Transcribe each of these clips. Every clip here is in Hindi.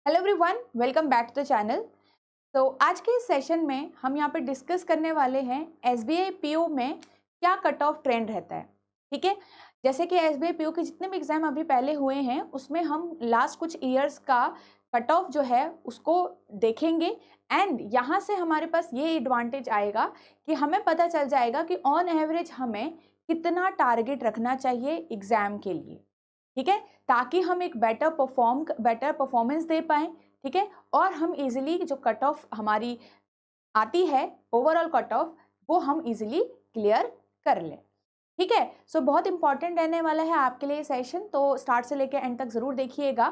Hello everyone, welcome back to the channel. तो आज के इस सेशन में हम यहाँ पे डिस्कस करने वाले हैं एसबीआई पीओ में क्या कट ऑफ ट्रेंड रहता है। ठीक है, जैसे कि एसबीआई पीओ के जितने भी एग्जाम अभी पहले हुए हैं उसमें हम लास्ट कुछ ईयर्स का कट ऑफ जो है उसको देखेंगे एंड यहाँ से हमारे पास ये एडवांटेज आएगा कि हमें पता चल जाएगा कि ऑन एवरेज हमें कितना टारगेट रखना चाहिए एग्जाम के लिए। ठीक है, ताकि हम एक बेटर परफॉर्मेंस दे पाएं। ठीक है, और हम इजीली जो कट ऑफ हमारी आती है ओवरऑल कट ऑफ वो हम इजीली क्लियर कर लें। ठीक है, सो बहुत इंपॉर्टेंट रहने वाला है आपके लिए सेशन, तो स्टार्ट से लेकर एंड तक जरूर देखिएगा।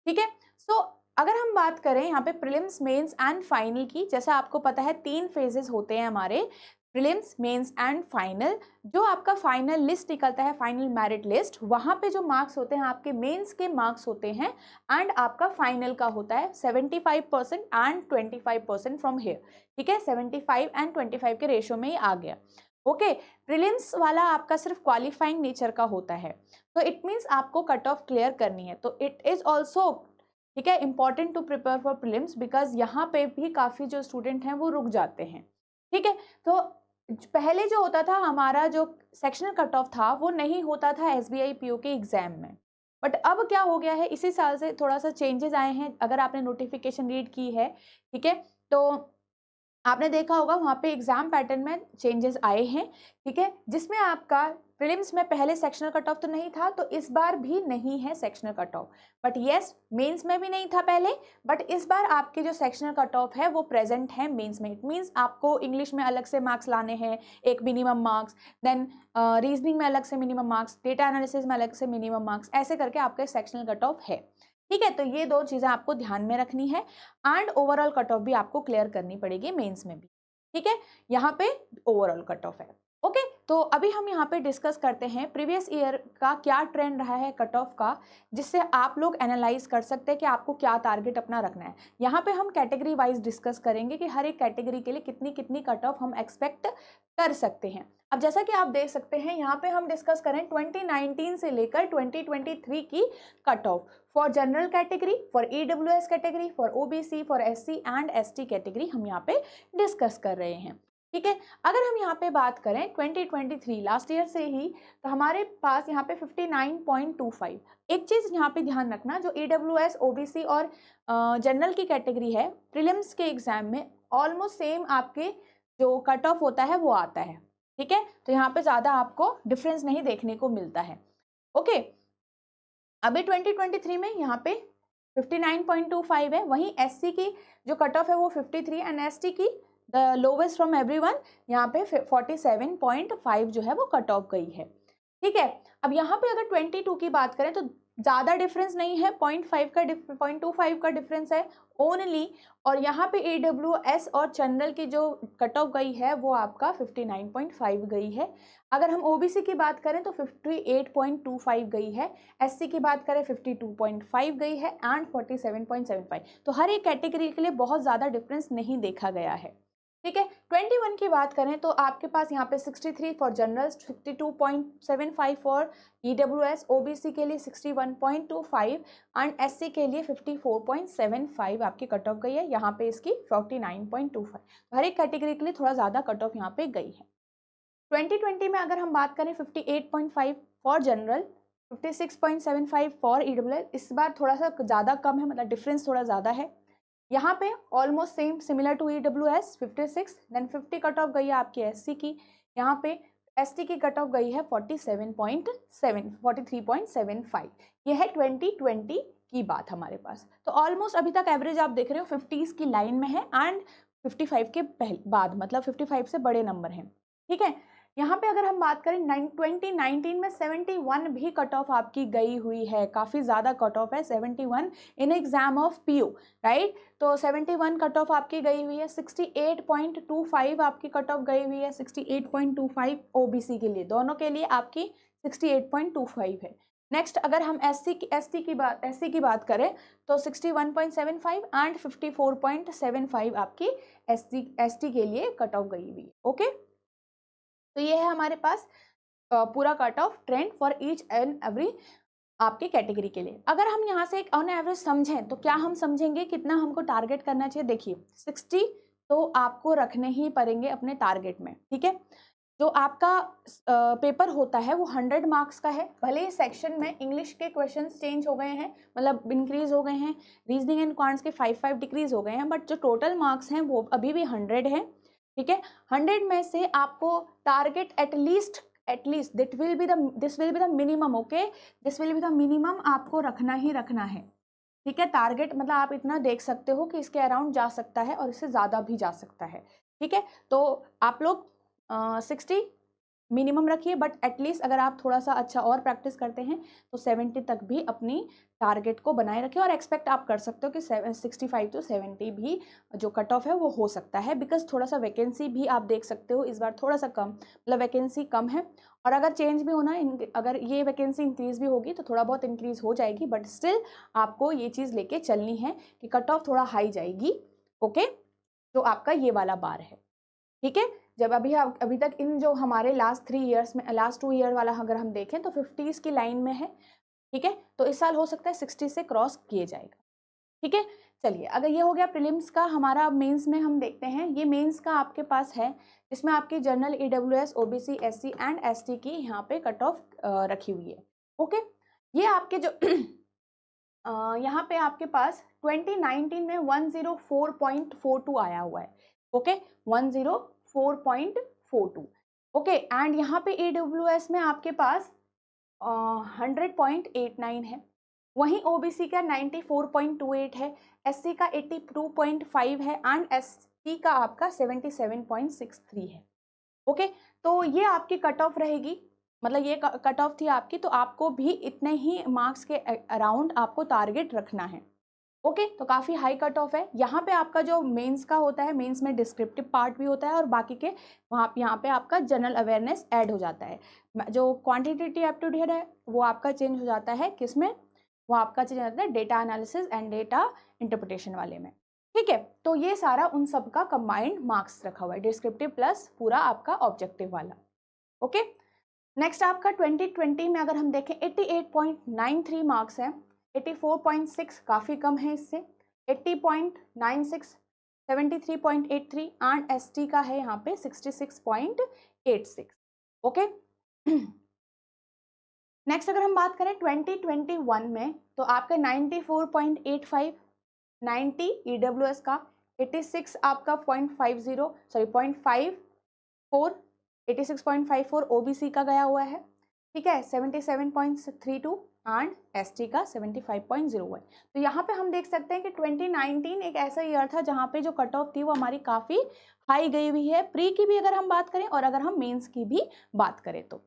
ठीक है, सो अगर हम बात करें यहाँ पे प्रीलिम्स, मेंस एंड फाइनल की, जैसा आपको पता है 3 फेजेस होते हैं हमारे, प्रीलिम्स, मेंस एंड फाइनल। जो आपका फाइनल लिस्ट निकलता है, फाइनल मेरिट लिस्ट, वहां पे जो मार्क्स होते हैं आपके मेंस के मार्क्स होते हैं एंड आपका फाइनल का होता है 75% एंड 25% फ्रॉम हियर। ठीक है, 75 एंड 25 के रेशियो में ही आ गया। ओके, प्रीलिम्स वाला आपका सिर्फ क्वालिफाइंग नेचर का होता है, तो इट मीन्स आपको कट ऑफ क्लियर करनी है, तो इट इज ऑल्सो ठीक है important to prepare for prelims, because यहाँ पे भी काफी जो स्टूडेंट हैं वो रुक जाते हैं। ठीक है, तो पहले जो होता था हमारा जो सेक्शनल कट ऑफ था वो नहीं होता था एसबीआई पीओ के एग्जाम में, बट अब क्या हो गया है, इसी साल से थोड़ा सा चेंजेस आए हैं। अगर आपने नोटिफिकेशन रीड की है, ठीक है, तो आपने देखा होगा वहाँ पे एग्जाम पैटर्न में चेंजेस आए हैं। ठीक है, जिसमें आपका प्रीलिम्स में पहले सेक्शनल कट ऑफ तो नहीं था, तो इस बार भी नहीं है sectional cut off, but yes mains में भी नहीं था पहले, बट इस बार आपके जो सेक्शनल कट ऑफ है वो प्रेजेंट है मेंस में। इट मीन्स आपको इंग्लिश में अलग से मार्क्स लाने हैं, एक मिनिमम मार्क्स, देन रीजनिंग में अलग से मिनिमम मार्क्स, डेटा एनालिसिस में अलग से मिनिमम मार्क्स, ऐसे करके आपका सेक्शनल कट ऑफ है। ठीक है, तो ये 2 चीजें आपको ध्यान में रखनी है एंड ओवरऑल कट ऑफ भी आपको क्लियर करनी पड़ेगी मेंस में भी। ठीक है, यहाँ पे ओवरऑल कट ऑफ है। ओके, तो अभी हम यहाँ पे डिस्कस करते हैं प्रीवियस ईयर का क्या ट्रेंड रहा है कट ऑफ का, जिससे आप लोग एनालाइज कर सकते हैं कि आपको क्या टारगेट अपना रखना है। यहाँ पे हम कैटेगरी वाइज डिस्कस करेंगे कि हर एक कैटेगरी के लिए कितनी कितनी कट ऑफ हम एक्सपेक्ट कर सकते हैं। अब जैसा कि आप देख सकते हैं यहाँ पे हम डिस्कस करें 2019 से लेकर 2023 की cut off for general category, for EWS category, for OBC, for SC and ST category हम यहाँ पे डिस्कस कर रहे हैं। ठीक है, अगर हम यहाँ पे बात करें 2023 लास्ट ईयर से ही, तो हमारे पास यहाँ पे 59.25। एक चीज यहाँ पे ध्यान रखना, जो ईडब्ल्यूएस, ओबीसी और जनरल की कैटेगरी है, प्रीलिम्स के एग्जाम में ऑलमोस्ट सेम आपके जो कट ऑफ होता है वो आता है। ठीक है, तो यहाँ पे ज्यादा आपको डिफरेंस नहीं देखने को मिलता है। ओके, अभी 2023 में यहाँ पे 59.25 है, वहीं एससी की जो कट ऑफ है वो 53 एंड एसटी की द लोवेस्ट फ्रॉम एवरीवन यहाँ पे 47.5 जो है वो कट ऑफ गई है। ठीक है, अब यहाँ पे अगर 22 की बात करें तो ज़्यादा डिफरेंस नहीं है, 0.25 का डिफरेंस है ओनली, और यहाँ पे AWS और जनरल की जो कट ऑफ गई है वो आपका 59.5 गई है। अगर हम ओबीसी की बात करें तो 58.25 गई है, एससी की बात करें 52.5 गई है एंड 47.75। तो हर एक कैटेगरी के लिए बहुत ज़्यादा डिफरेंस नहीं देखा गया है। ठीक है, 21 की बात करें तो आपके पास यहाँ पे 63 for general, 52.75 for EWS, OBC के लिए 61.25 एंड एससी के लिए 54.75 आपकी कट ऑफ गई है। यहाँ पे इसकी 49.25, हर एक कैटेगरी के लिए थोड़ा ज़्यादा कट ऑफ यहाँ पे गई है। 2020 में अगर हम बात करें 58.5 फॉर जनरल, 56.75 फॉर ईडब्ल्यूएस, इस बार थोड़ा सा ज़्यादा कम है, मतलब डिफरेंस थोड़ा ज़्यादा है। यहाँ पे almost same similar to EWS 56, then 50 cut off गई है आपकी एससी की, यहाँ पे एसटी की कट ऑफ गई है 43.75। ये है 2020 की बात हमारे पास। तो ऑलमोस्ट अभी तक एवरेज आप देख रहे हो 50s की लाइन में है एंड 55 के बाद, मतलब 55 से बड़े नंबर हैं। ठीक है, यहाँ पे अगर हम बात करें 2019 में 71 भी कट ऑफ आपकी गई हुई है, काफ़ी ज़्यादा कट ऑफ है 71 in exam of PU, right. तो 71 कट ऑफ आपकी गई हुई है, 68.25 आपकी कट ऑफ गई हुई है, 68.25 ओबीसी के लिए, दोनों के लिए आपकी 68.25 है। नेक्स्ट अगर हम एससी की बात करें तो 61.75 एंड 54.75 आपकी एसटी के लिए कट ऑफ गई हुई है। ओके, तो ये है हमारे पास पूरा cut off trend for each and every आपके कैटेगरी के लिए। अगर हम यहाँ से एक ऑन एवरेज समझें तो क्या हम समझेंगे कितना हमको टारगेट करना चाहिए। देखिए 60 तो आपको रखने ही पड़ेंगे अपने टारगेट में, ठीक है। जो आपका पेपर होता है वो 100 मार्क्स का है। भले ही सेक्शन में इंग्लिश के क्वेश्चंस चेंज हो गए हैं, मतलब इंक्रीज हो गए हैं, रीजनिंग एंड क्वांट्स के 5 डिक्रीज हो गए हैं, बट जो टोटल मार्क्स हैं वो अभी भी 100 है, ठीक है। 100 में से आपको target at least this will be the minimum, okay, this will be the minimum आपको रखना ही रखना है, ठीक है। टारगेट मतलब आप इतना देख सकते हो कि इसके अराउंड जा सकता है और इससे ज़्यादा भी जा सकता है, ठीक है। तो आप लोग 60 मिनिमम रखिए, बट एटलीस्ट अगर आप थोड़ा सा अच्छा और प्रैक्टिस करते हैं तो 70 तक भी अपनी टारगेट को बनाए रखिए। और एक्सपेक्ट आप कर सकते हो कि 65 to 70 भी जो कट ऑफ है वो हो सकता है, बिकॉज थोड़ा सा वैकेंसी भी आप देख सकते हो इस बार थोड़ा सा कम, मतलब वैकेंसी कम है। और अगर चेंज भी होना है, अगर ये वैकेंसी इंक्रीज भी होगी तो थोड़ा बहुत इंक्रीज हो जाएगी, बट स्टिल आपको ये चीज़ लेके चलनी है कि कट ऑफ थोड़ा हाई जाएगी, ओके। तो आपका ये वाला बार है, ठीक है। जब अभी तक इन जो हमारे लास्ट 3 ईयर्स में, लास्ट 2 ईयर वाला अगर हम देखें तो 50s की लाइन में है, ठीक है। तो इस साल हो सकता है 60 से क्रॉस किए जाएगा, ठीक है। चलिए, अगर ये हो गया प्रीलिम्स का। हमारा मेंस में हम देखते हैं, ये मेंस का आपके पास है, इसमें आपकी general, EWS, OBC, SC and ST की यहाँ पे कट ऑफ रखी हुई है, ओके। ये आपके जो यहाँ पे आपके पास 2019 में 104.42 आया हुआ है, ओके, 104.42, ओके। एंड यहाँ पे ईडब्ल्यूएस में आपके पास 100.89 है, वहीं ओबीसी का 94.28 है, एससी का 82.5 है एंड एसटी का आपका 77.63 है, ओके। तो ये आपकी कट ऑफ रहेगी, मतलब ये कट ऑफ थी आपकी, तो आपको भी इतने ही मार्क्स के अराउंड आपको टारगेट रखना है, ओके। तो काफ़ी हाई कट ऑफ है। यहाँ पे आपका जो मेंस का होता है, मेंस में डिस्क्रिप्टिव पार्ट भी होता है और बाकी के वहाँ यहाँ पे आपका जनरल अवेयरनेस ऐड हो जाता है। जो क्वांटिटेटिव एप्टीट्यूड है वो आपका चेंज हो जाता है, किसमें, वो आपका चेंज हो जाता है data analysis and data interpretation वाले में, ठीक है। तो ये सारा उन सब का कंबाइंड मार्क्स रखा हुआ है, डिस्क्रिप्टिव प्लस पूरा आपका ऑब्जेक्टिव वाला, ओके। नेक्स्ट आपका 2020 में अगर हम देखें 88.93 मार्क्स है, 84.6 काफ़ी कम है इससे, 80.96, 73.83 एंड एसटी का है यहाँ पे 66.86, ओके। नेक्स्ट अगर हम बात करें 2021 में तो आपका 94.85, 90 ईडब्ल्यूएस का, 86 आपका 0.50 सॉरी 0.54, 86.54 ओबीसी का गया हुआ है, ठीक है, 77.32 एंड एसटी का 75.01। तो यहाँ पे हम देख सकते हैं कि 2019 एक ऐसा ईयर था जहाँ पे जो कट ऑफ थी वो हमारी काफ़ी हाई गई हुई है, प्री की भी अगर हम बात करें और अगर हम मेंस की भी बात करें तो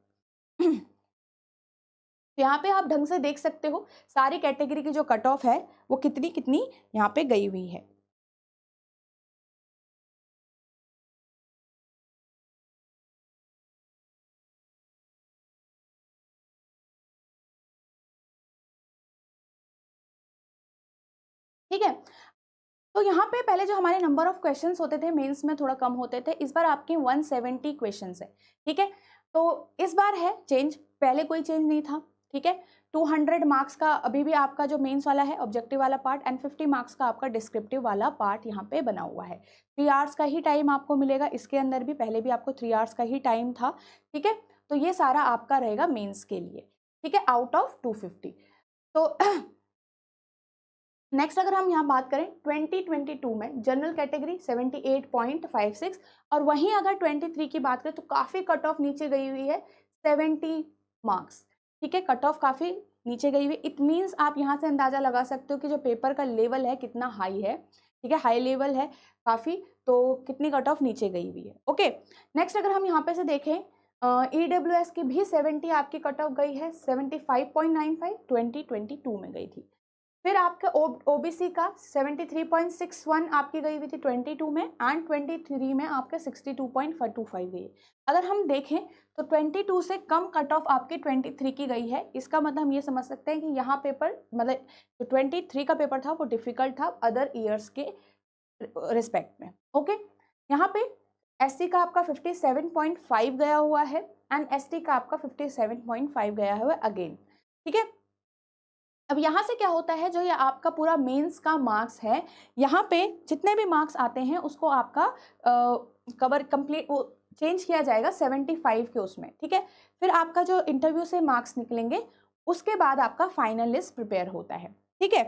यहाँ पे आप ढंग से देख सकते हो सारी कैटेगरी की जो कट ऑफ है वो कितनी कितनी यहाँ पे गई हुई है। ठीक है, तो यहाँ पे पहले जो हमारे नंबर ऑफ क्वेश्चंस होते थे मेंस में थोड़ा कम होते थे, इस बार आपके 170 क्वेश्चंस है, ठीक है। तो इस बार है चेंज, पहले कोई चेंज नहीं था, ठीक है। 200 मार्क्स का अभी भी आपका जो मेंस वाला है ऑब्जेक्टिव वाला पार्ट एंड 50 मार्क्स का आपका डिस्क्रिप्टिव वाला पार्ट यहाँ पे बना हुआ है। 3 आवर्स का ही टाइम आपको मिलेगा इसके अंदर भी, पहले भी आपको 3 आवर्स का ही टाइम था, ठीक है। तो ये सारा आपका रहेगा मेंस के लिए, ठीक है, आउट ऑफ 250। तो नेक्स्ट अगर हम यहाँ बात करें 2022 में जनरल कैटेगरी 78.56 और वहीं अगर 23 की बात करें तो काफ़ी कट ऑफ नीचे गई हुई है 70 मार्क्स, ठीक है, कट ऑफ काफ़ी नीचे गई हुई। इट मीन्स आप यहाँ से अंदाज़ा लगा सकते हो कि जो पेपर का लेवल है कितना हाई है, ठीक है, हाई लेवल है काफ़ी, तो कितनी कट ऑफ नीचे गई हुई है, ओके। नेक्स्ट अगर हम यहाँ पे से देखें ईडब्ल्यूएस की भी 70 आपकी कट ऑफ गई है, 75.95 2022 में गई थी। फिर आपके ओबीसी का 73.61 आपकी गई हुई थी 22 में एंड 23 में आपके 62.25 गई। अगर हम देखें तो 22 से कम कट ऑफ आपकी 23 की गई है, इसका मतलब हम ये समझ सकते हैं कि यहाँ पेपर मतलब जो 23 का पेपर था वो डिफिकल्ट था अदर ईयर्स के रिस्पेक्ट में, ओके। यहाँ पे एससी का आपका 57.5 गया हुआ है एंड एसटी का आपका 57.5 गया हुआ है अगेन, ठीक है। अब यहाँ से क्या होता है, जो ये आपका पूरा मेंस का मार्क्स है, यहाँ पे जितने भी मार्क्स आते हैं उसको आपका कवर कंप्लीट चेंज किया जाएगा 75 के उसमें, ठीक है। फिर आपका जो इंटरव्यू से मार्क्स निकलेंगे उसके बाद आपका फाइनल लिस्ट प्रिपेयर होता है, ठीक है।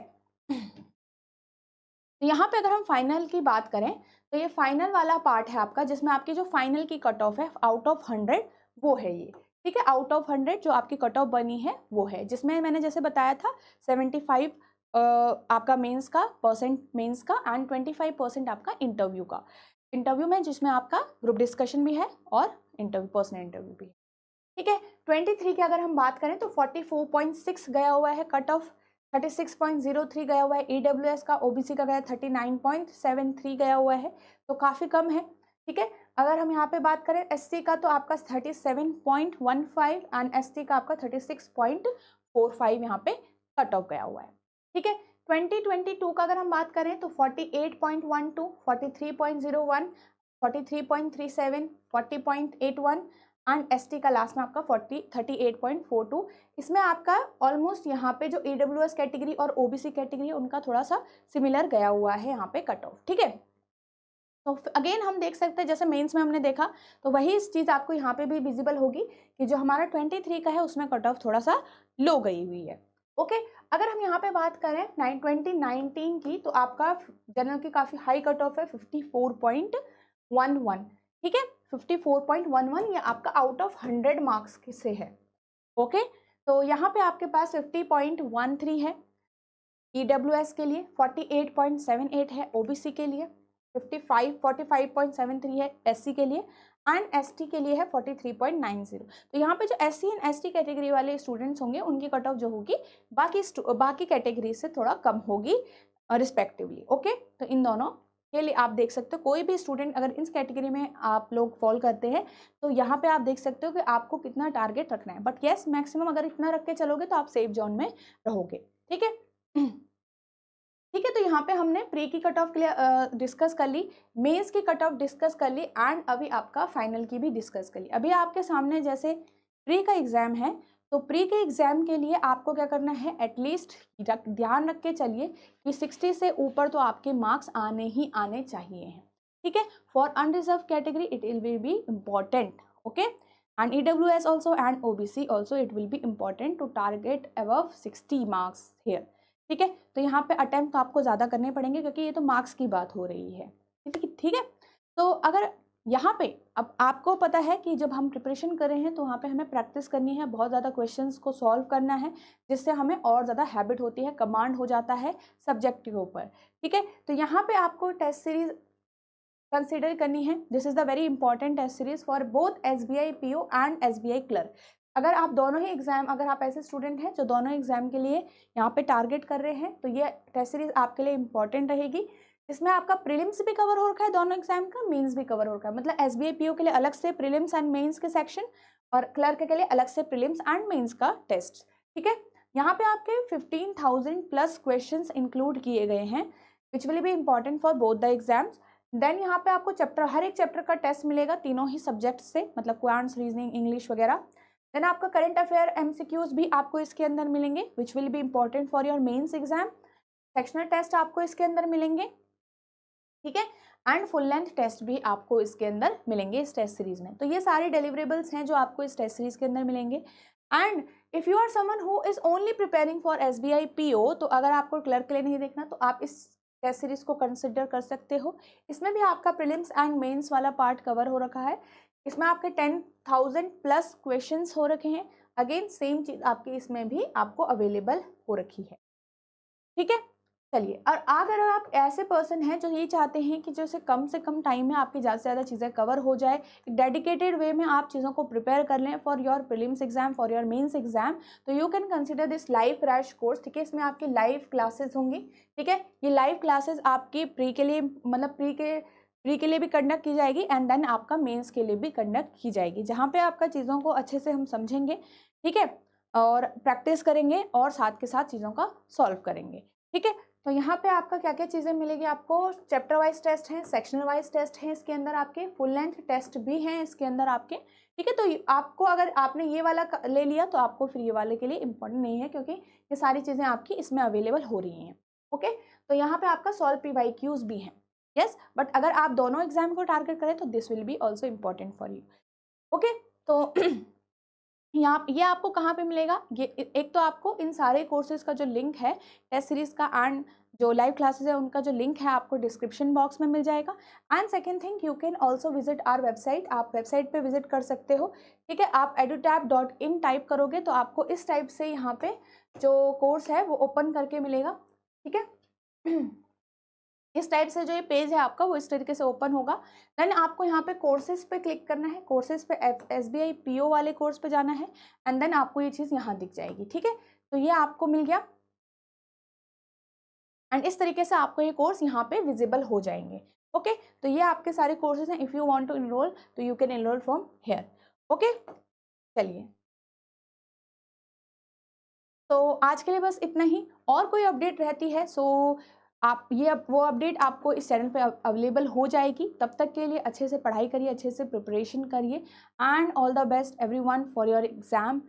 तो यहाँ पे अगर हम फाइनल की बात करें तो ये फाइनल वाला पार्ट है आपका, जिसमें आपकी जो फाइनल की कट ऑफ है आउट ऑफ 100 वो है ये, ठीक है। आउट ऑफ 100 जो आपकी कट ऑफ बनी है वो है, जिसमें मैंने जैसे बताया था 75 आपका मेंस का परसेंट, मेंस का, एंड 25% आपका इंटरव्यू का, इंटरव्यू में जिसमें आपका ग्रुप डिस्कशन भी है और इंटरव्यू, पर्सनल इंटरव्यू भी है, ठीक है। 23 की अगर हम बात करें तो 44.6 गया हुआ है कट ऑफ, 36.03 गया हुआ है EWS का, OBC का गया 39.73 गया हुआ है, तो काफ़ी कम है, ठीक है। अगर हम यहाँ पे बात करें SC का तो आपका 37.15 एंड ST का आपका 36.45 यहाँ पे कट ऑफ गया हुआ है, ठीक है। 2022 का अगर हम बात करें तो 48.12, 43.01, 43.37, 40.81 एंड ST का लास्ट में आपका 38.42। इसमें आपका ऑलमोस्ट यहाँ पे जो EWS कैटेगरी और OBC कैटेगरी है उनका थोड़ा सा सिमिलर गया हुआ है यहाँ पे कट ऑफ, ठीक है। तो अगेन हम देख सकते हैं जैसे मेंस में हमने देखा, तो वही चीज़ आपको यहाँ पे भी विजिबल होगी कि जो हमारा 23 का है उसमें कट ऑफ थोड़ा सा लो गई हुई है, ओके। अगर हम यहाँ पे बात करें 2019 की तो आपका जनरल की काफ़ी हाई कट ऑफ है 54.11, ठीक है। 54.11 ये आपका आउट ऑफ 100 मार्क्स से है, ओके। तो यहाँ पे आपके पास 50.13 है EWS के लिए, 48.78 है OBC के लिए, 45.73 है SC के लिए, एंड ST के लिए है 43.90। तो यहाँ पे जो SC एंड ST कैटेगरी वाले स्टूडेंट्स होंगे उनकी कट ऑफ जो होगी बाकी कैटेगरी से थोड़ा कम होगी रिस्पेक्टिवली, ओके। तो इन दोनों के लिए आप देख सकते हो, कोई भी स्टूडेंट अगर इस कैटेगरी में आप लोग फॉल करते हैं तो यहाँ पे आप देख सकते हो कि आपको कितना टारगेट रखना है, बट येस मैक्सिमम अगर इतना रख के चलोगे तो आप सेफ जोन में रहोगे, ठीक है। ठीक है, तो यहाँ पे हमने प्री की कट ऑफ डिस्कस कर ली, मेंस की कट ऑफ डिस्कस कर ली, एंड अभी आपका फाइनल की भी डिस्कस कर ली। अभी आपके सामने जैसे प्री का एग्जाम है, तो प्री के एग्जाम के लिए आपको क्या करना है, एटलीस्ट ध्यान रख के चलिए कि 60 से ऊपर तो आपके मार्क्स आने ही आने चाहिए हैं, ठीक है। For unreserve category it will be important, okay, and EWS also and OBC also it will be important to target above 60 marks here, ठीक है। तो यहाँ पे अटेम्प्ट आपको ज़्यादा करने पड़ेंगे क्योंकि ये तो मार्क्स की बात हो रही है, ठीक है। तो अगर यहाँ पे अब आपको पता है कि जब हम प्रिपरेशन कर रहे हैं तो वहाँ पे हमें प्रैक्टिस करनी है, बहुत ज़्यादा क्वेश्चंस को सॉल्व करना है, जिससे हमें और ज़्यादा हैबिट होती है, कमांड हो जाता है सब्जेक्ट के ऊपर, ठीक है। तो यहाँ पे आपको टेस्ट सीरीज कंसिडर करनी है, this is the very important test series for both SBI PO and SBI clerk. अगर आप दोनों ही एग्जाम, अगर आप ऐसे स्टूडेंट हैं जो दोनों एग्जाम के लिए यहाँ पे टारगेट कर रहे हैं, तो ये टेस्ट सीरीज आपके लिए इंपॉर्टेंट रहेगी। इसमें आपका प्रीलिम्स भी कवर हो रखा है दोनों एग्जाम का, मेंस भी कवर हो रखा है, मतलब SBI PO के लिए अलग से प्रीलिम्स एंड मेंस के सेक्शन और क्लर्क के लिए अलग से प्रीलिम्स एंड मेंस का टेस्ट, ठीक है। यहाँ पे आपके 15,000 प्लस क्वेश्चन इंक्लूड किए गए हैं which will be important for both the exams. Then यहाँ पे आपको हर एक चैप्टर का टेस्ट मिलेगा तीनों ही सब्जेक्ट से, मतलब क्वांट्स, रीजनिंग, इंग्लिश वगैरह। देन आपका करंट अफेयर MCQs भी आपको इसके अंदर मिलेंगे which will be important for your mains exam. Sectional test आपको इसके अंदर मिलेंगे, ठीक है, एंड फुल लेंथ टेस्ट भी आपको इसके अंदर मिलेंगे इस टेस्ट सीरीज में। तो ये सारे डिलीवरेबल्स हैं जो आपको इस टेस्ट सीरीज के अंदर मिलेंगे। And if you are someone who is only preparing for SBI PO, तो अगर आपको क्लर्क के लिए नहीं देखना तो आप इस टेस्ट सीरीज को कंसिडर कर सकते हो। इसमें भी आपका प्रीलिम्स एंड मेंस वाला पार्ट कवर हो रखा है, इसमें आपके 10,000 प्लस क्वेश्चंस हो रखे हैं। अगेन सेम चीज़ आपकी इसमें भी आपको अवेलेबल हो रखी है, ठीक है। चलिए, और अगर आप ऐसे पर्सन हैं जो ये चाहते हैं कि जैसे कम से कम टाइम में आपकी ज़्यादा से ज़्यादा चीज़ें कवर हो जाए, डेडिकेटेड वे में आप चीज़ों को प्रिपेयर कर लें for your prelims exam, for your mains exam, तो you can consider this live crash course, ठीक है। इसमें आपकी लाइव क्लासेस होंगी, ठीक है। ये लाइव क्लासेस आपकी प्री के लिए, मतलब प्री के लिए भी कंडक्ट की जाएगी एंड देन आपका मेंस के लिए भी कंडक्ट की जाएगी, जहाँ पे आपका चीज़ों को अच्छे से हम समझेंगे, ठीक है, और प्रैक्टिस करेंगे और साथ के साथ चीज़ों का सॉल्व करेंगे, ठीक है। तो यहाँ पे आपका क्या क्या चीज़ें मिलेगी आपको, चैप्टर वाइज टेस्ट हैं, सेक्शनल वाइज टेस्ट हैं इसके अंदर आपके, फुल लेंथ टेस्ट भी हैं इसके अंदर आपके, ठीक है। तो आपको अगर आपने ये वाला ले लिया तो आपको फिर ये वाले के लिए इम्पोर्टेंट नहीं है, क्योंकि ये सारी चीज़ें आपकी इसमें अवेलेबल हो रही हैं। ओके, तो यहाँ पे आपका सॉल्व PYQs भी हैं, यस। बट अगर आप दोनों एग्जाम को टारगेट करें तो this will be also important for you. Okay, तो यहाँ ये आपको कहाँ पे मिलेगा, ये एक तो आपको इन सारे कोर्सेज का जो लिंक है टेस्ट सीरीज का एंड जो लाइव क्लासेस है उनका जो लिंक है आपको डिस्क्रिप्शन बॉक्स में मिल जाएगा। And second thing, you can also visit our website, आप वेबसाइट पे विजिट कर सकते हो, ठीक है। आप edutab.in टाइप करोगे तो आपको इस टाइप से यहाँ पे जो कोर्स है वो ओपन करके मिलेगा, ठीक है। इस टाइप से जो ये पेज है आपका वो इस तरीके से ओपन होगा। देन आपको यहाँ पे कोर्सेज पे क्लिक करना है, कोर्सेज पे SBI PO वाले कोर्स पे जाना है एंड देन आपको ये चीज़ यहाँ दिख जाएगी, ठीक है। तो ये आपको मिल गया एंड इस तरीके से आपको ये कोर्स यहाँ पे विजिबल हो जाएंगे। ओके, तो ये आपके सारे कोर्सेज हैं। If you want to enroll तो you can enroll from here. Okay, चलिए, तो आज के लिए बस इतना ही। और कोई अपडेट रहती है सो आप ये वो अपडेट आपको इस चैनल पे अवेलेबल हो जाएगी। तब तक के लिए अच्छे से पढ़ाई करिए, अच्छे से प्रिपरेशन करिए and all the best everyone for your exam.